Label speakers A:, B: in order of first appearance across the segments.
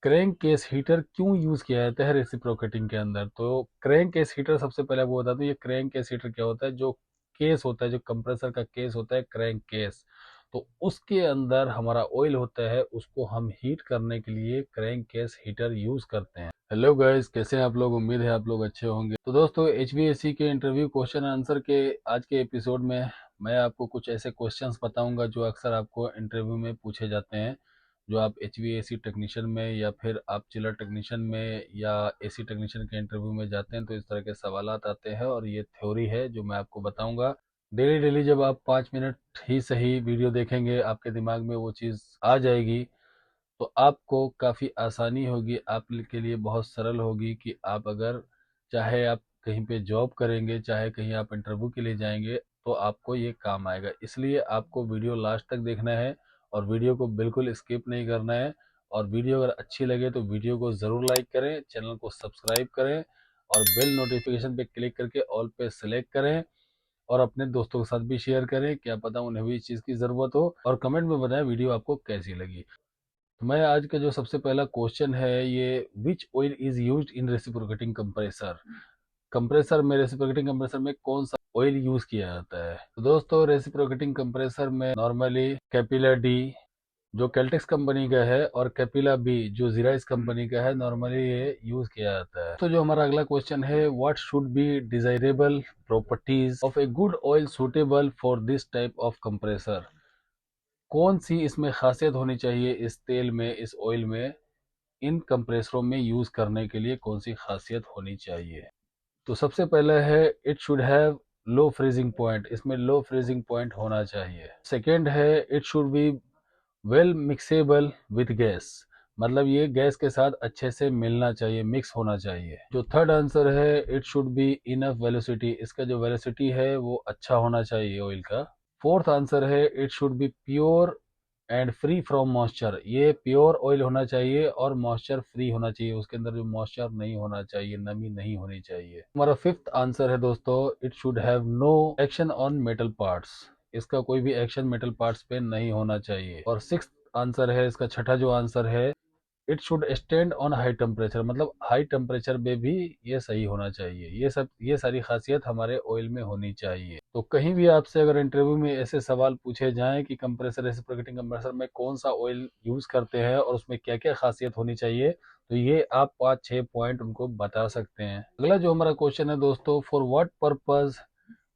A: Crank case heater क्यों use किया जाता है रेसिप्रोकेटिंग के अंदर? तो क्रैंक केस हीटर सबसे पहले आपको बता दूं, ये क्रैंक केस हीटर क्या होता है। जो केस होता है, जो कंप्रेसर का केस होता है, क्रैंक केस, तो उसके अंदर हमारा ऑयल होता है, उसको हम हीट करने के लिए क्रैंक केस हीटर यूज करते हैं। हेलो गाइस, कैसे हैं आप लोग? उम्मीद है आप लोग अच्छे होंगे। तो दोस्तों, एचवीएसी के इंटरव्यू क्वेश्चन आंसर के आज के एपिसोड में मैं आपको कुछ ऐसे क्वेश्चंस बताऊंगा जो अक्सर आपको इंटरव्यू में पूछे जाते हैं। जो आप एचवीएसी टेक्नीशियन में या फिर आप चिलर टेक्नीशियन में या एसी टेक्नीशियन के इंटरव्यू में जाते हैं तो इस तरह के सवालात आते हैं, और ये थ्योरी है जो मैं आपको बताऊंगा। डेली डेली जब आप 5 मिनट ही सही वीडियो देखेंगे, आपके दिमाग में वो चीज़ आ जाएगी, तो आपको काफ़ी आसानी होगी, आपके लिए बहुत सरल होगी कि आप अगर चाहे आप कहीं पे जॉब करेंगे, चाहे कहीं आप इंटरव्यू के लिए जाएंगे, तो आपको ये काम आएगा। इसलिए आपको वीडियो लास्ट तक देखना है और वीडियो को बिल्कुल स्किप नहीं करना है। और वीडियो अगर अच्छी लगे तो वीडियो को ज़रूर लाइक करें, चैनल को सब्सक्राइब करें और बेल नोटिफिकेशन पे क्लिक करके ऑल पे सेलेक्ट करें, और अपने दोस्तों के साथ भी शेयर करें, क्या पता उन्हें भी इस चीज़ की ज़रूरत हो। और कमेंट में बताएं वीडियो आपको कैसी लगी। तो मैं आज का जो सबसे पहला क्वेश्चन है, ये विच oil is used in reciprocating compressor. Compressor में, रेसिप्रोकेटिंग कंप्रेसर में कौन सा ऑयल यूज किया जाता है? तो दोस्तों, रेसिप्रोकेटिंग कंप्रेसर में नॉर्मली कैपिला डी जो कैल्टेक्स कंपनी का है और कैपिला बी जो जीराइस कंपनी का है, नॉर्मली ये यूज किया जाता है। तो जो हमारा अगला क्वेश्चन है, what should be desirable properties of a good oil suitable for this type of compressor. कौन सी इसमें खासियत होनी चाहिए, इस तेल में, इस ऑयल में, इन कंप्रेसरों में यूज करने के लिए कौन सी खासियत होनी चाहिए? तो सबसे पहला है, it should have low freezing point. इसमें लो फ्रीजिंग पॉइंट होना चाहिए। सेकेंड है, it should be well mixable with gas. मतलब ये गैस के साथ अच्छे से मिलना चाहिए, मिक्स होना चाहिए। जो थर्ड आंसर है, it should be enough velocity. इसका जो वेलोसिटी है वो अच्छा होना चाहिए ऑयल का। फोर्थ आंसर है, it should B pure and free from moisture. ये प्योर ऑयल होना चाहिए और मॉइस्चर फ्री होना चाहिए, उसके अंदर जो मॉइस्चर नहीं होना चाहिए, नमी नहीं होनी चाहिए। हमारा फिफ्थ आंसर है दोस्तों, it should have no action on metal parts. इसका कोई भी एक्शन मेटल पार्ट्स पे नहीं होना चाहिए। और सिक्स्थ आंसर है, इसका छठा जो आंसर है, it should stand on high temperature. मतलब हाई टेम्परेचर पे भी ये सही होना चाहिए। ये सारी खासियत हमारे ऑयल में होनी चाहिए। तो कहीं भी आपसे अगर इंटरव्यू में ऐसे सवाल पूछे जाएं कि कंप्रेसर, रेसिप्रोकेटिंग कंप्रेसर में कौन सा ऑयल यूज करते हैं और उसमें क्या क्या खासियत होनी चाहिए, तो ये आप 5-6 पॉइंट उनको बता सकते हैं। अगला जो हमारा क्वेश्चन है दोस्तों, for what purpose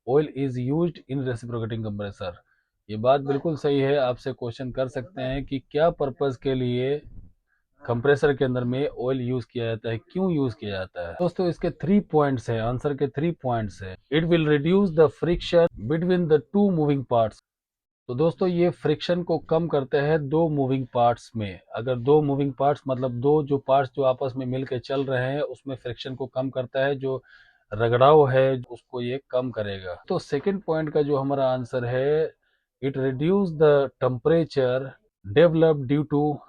A: oil is used in reciprocating compressor. ये बात बिल्कुल सही है, आपसे क्वेश्चन कर सकते हैं कि क्या पर्पज के लिए कंप्रेसर के अंदर में ऑयल यूज किया जाता है, क्यों यूज किया जाता है। दोस्तों, इसके 3 पॉइंट्स हैं, आंसर के 3 पॉइंट्स हैं। It will reduce the friction between the two moving parts. तो दोस्तों, ये फ्रिक्शन को कम करता है दो मूविंग पार्ट्स में। अगर दो मूविंग पार्ट्स मतलब दो जो पार्ट्स जो आपस में मिलकर चल रहे हैं, उसमें फ्रिक्शन को कम करता है। जो रगड़ाव है उसको ये कम करेगा। तो सेकंड पॉइंट का जो हमारा आंसर है, it reduce the temperature develop due to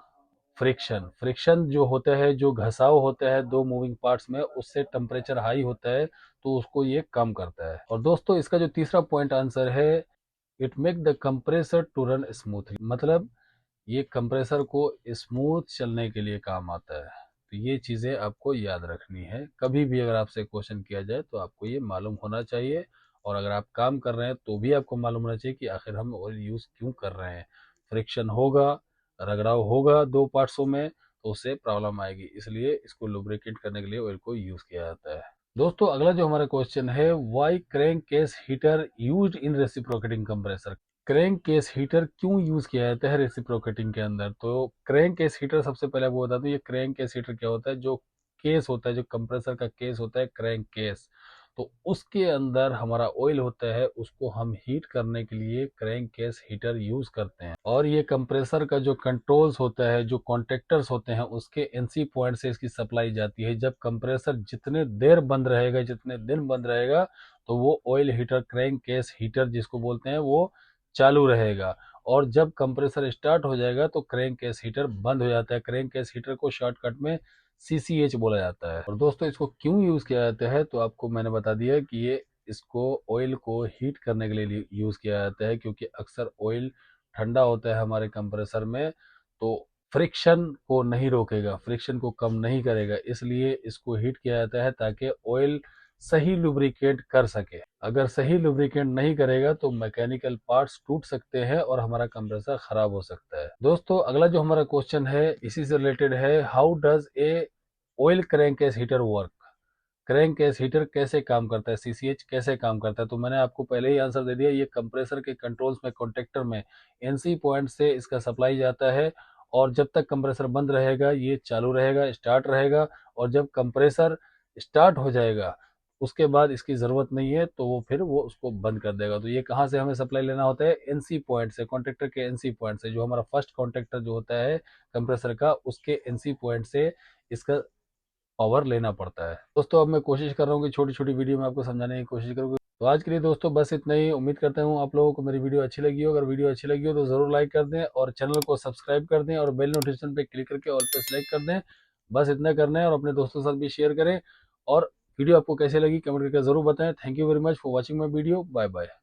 A: friction. Friction जो होता है, जो घसाव होता है दो मूविंग पार्ट्स में, उससे टेम्परेचर हाई होता है, तो उसको ये कम करता है। और दोस्तों, इसका जो तीसरा पॉइंट आंसर है, it make the compressor to run smoothly. मतलब ये कंप्रेसर को स्मूथ चलने के लिए काम आता है। तो ये चीज़ें आपको याद रखनी है। कभी भी अगर आपसे क्वेश्चन किया जाए तो आपको ये मालूम होना चाहिए। और अगर आप काम कर रहे हैं तो भी आपको मालूम होना चाहिए कि आखिर हम ऑयल यूज़ क्यों कर रहे हैं। फ्रिक्शन होगा, रगड़ाव होगा दो पार्ट्सों में, तो उससे प्रॉब्लम आएगी। इसलिए इसको लुब्रिकेट करने के लिए ऑयल को यूज़ किया जाता है। दोस्तों, अगला जो हमारा क्वेश्चन है, why crank case heater used in reciprocating compressor. Crank case heater क्यों यूज किया जाता है रेसिप्रोकेटिंग के अंदर? तो क्रैंक केस हीटर सबसे पहले आपको बता दूं, ये क्रैंक केस हीटर क्या होता है। जो केस होता है, जो कंप्रेसर का केस होता है, क्रैंक केस, तो उसके अंदर हमारा ऑयल होता है, उसको हम हीट करने के लिए क्रैंक केस हीटर यूज करते हैं। और ये कंप्रेसर का जो कंट्रोल्स होता है, जो कॉन्टेक्टर्स होते हैं, उसके एनसी पॉइंट से इसकी सप्लाई जाती है। जब कंप्रेसर जितने देर बंद रहेगा, जितने दिन बंद रहेगा, तो वो oil heater, crank case heater जिसको बोलते हैं, वो चालू रहेगा। और जब कंप्रेसर स्टार्ट हो जाएगा तो क्रैंक केस हीटर बंद हो जाता है। क्रैंक केस हीटर को शॉर्टकट में सीसीएच बोला जाता है। और दोस्तों, इसको क्यों यूज किया जाता है, तो आपको मैंने बता दिया कि ये इसको ऑयल को हीट करने के लिए यूज किया जाता है, क्योंकि अक्सर ऑयल ठंडा होता है हमारे कंप्रेसर में, तो फ्रिक्शन को नहीं रोकेगा, फ्रिक्शन को कम नहीं करेगा, इसलिए इसको हीट किया जाता है ताकि ऑयल सही लुब्रिकेट कर सके। अगर सही लुब्रिकेट नहीं करेगा तो मैकेनिकल पार्ट्स टूट सकते हैं और हमारा कंप्रेसर खराब हो सकता है। दोस्तों अगला जो हमारा क्वेश्चन है इसी से रिलेटेड है, how does a oil crankcase heater work? Crank case heater कैसे काम करता है, सीसीएच कैसे काम करता है? तो मैंने आपको पहले ही आंसर दे दिया, ये कंप्रेसर के कंट्रोल्स में कॉन्टेक्टर में एनसी पॉइंट से इसका सप्लाई जाता है और जब तक कंप्रेसर बंद रहेगा ये चालू रहेगा, स्टार्ट रहेगा, और जब कंप्रेसर स्टार्ट हो जाएगा उसके बाद इसकी ज़रूरत नहीं है तो वो फिर वो उसको बंद कर देगा। तो ये कहाँ से हमें सप्लाई लेना होता है? एनसी पॉइंट से, कॉन्टेक्टर के एनसी पॉइंट से, जो हमारा फर्स्ट कॉन्टेक्टर जो होता है कंप्रेसर का उसके एनसी पॉइंट से इसका पावर लेना पड़ता है। दोस्तों अब मैं कोशिश कर रहा हूँ कि छोटी छोटी वीडियो में आपको समझाने की कोशिश करूँगी। तो आज के लिए दोस्तों बस इतना ही। उम्मीद करता हूँ आप लोगों को मेरी वीडियो अच्छी लगी हो। अगर वीडियो अच्छी लगी हो तो ज़रूर लाइक कर दें और चैनल को सब्सक्राइब कर दें और बेल नोटिफिकेशन पे क्लिक करके ऑल पे सेलेक्ट कर दें। बस इतना करना है और अपने दोस्तों के साथ भी शेयर करें। और वीडियो आपको कैसे लगी कमेंट करके ज़रूर बताएं। Thank you very much for watching my video. Bye bye.